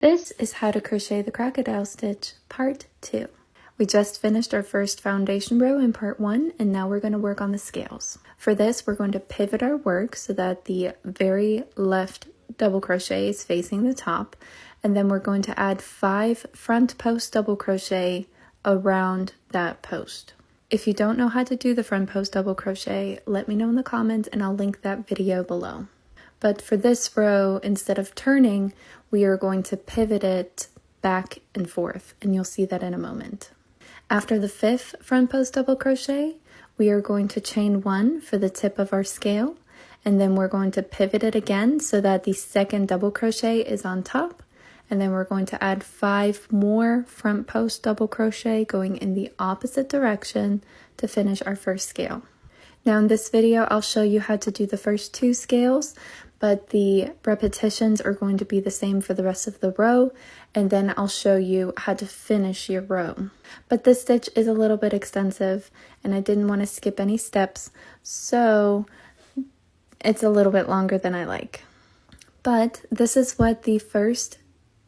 This is how to crochet the crocodile stitch, part 2. We just finished our first foundation row in part 1, and now we're going to work on the scales. For this, we're going to pivot our work so that the very left double crochet is facing the top, and then we're going to add 5 front post double crochet around that post. If you don't know how to do the front post double crochet, let me know in the comments and I'll link that video below. But for this row, instead of turning, we are going to pivot it back and forth, and you'll see that in a moment. After the 5th front post double crochet, we are going to chain 1 for the tip of our scale, and then we're going to pivot it again so that the 2nd double crochet is on top, and then we're going to add 5 more front post double crochet going in the opposite direction to finish our first scale. Now in this video, I'll show you how to do the first 2 scales, but the repetitions are going to be the same for the rest of the row, and then I'll show you how to finish your row. But this stitch is a little bit extensive, and I didn't want to skip any steps, so it's a little bit longer than I like. But this is what the first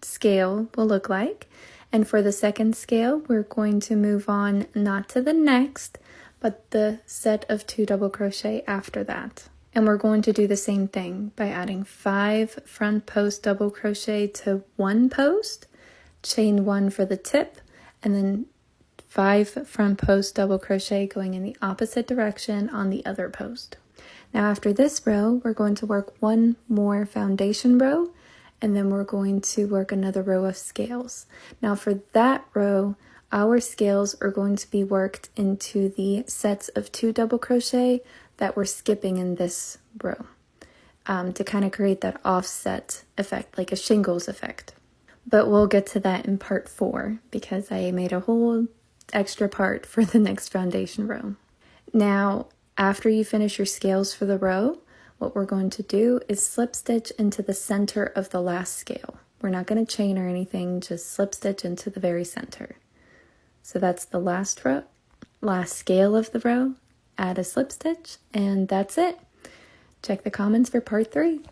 scale will look like, and for the 2nd scale, we're going to move on not to the next, but the set of 2 double crochet after that. And we're going to do the same thing by adding 5 front post double crochet to 1 post, chain 1 for the tip, and then 5 front post double crochet going in the opposite direction on the other post. Now after this row, we're going to work 1 more foundation row, and then we're going to work another row of scales. Now for that row, our scales are going to be worked into the sets of 2 double crochet that we're skipping in this row to kind of create that offset effect, like a shingles effect. But we'll get to that in part 4 because I made a whole extra part for the next foundation row. Now, after you finish your scales for the row, what we're going to do is slip stitch into the center of the last scale. We're not going to chain or anything, just slip stitch into the very center. So that's the last row, last scale of the row, add a slip stitch, and that's it. Check the comments for part 3.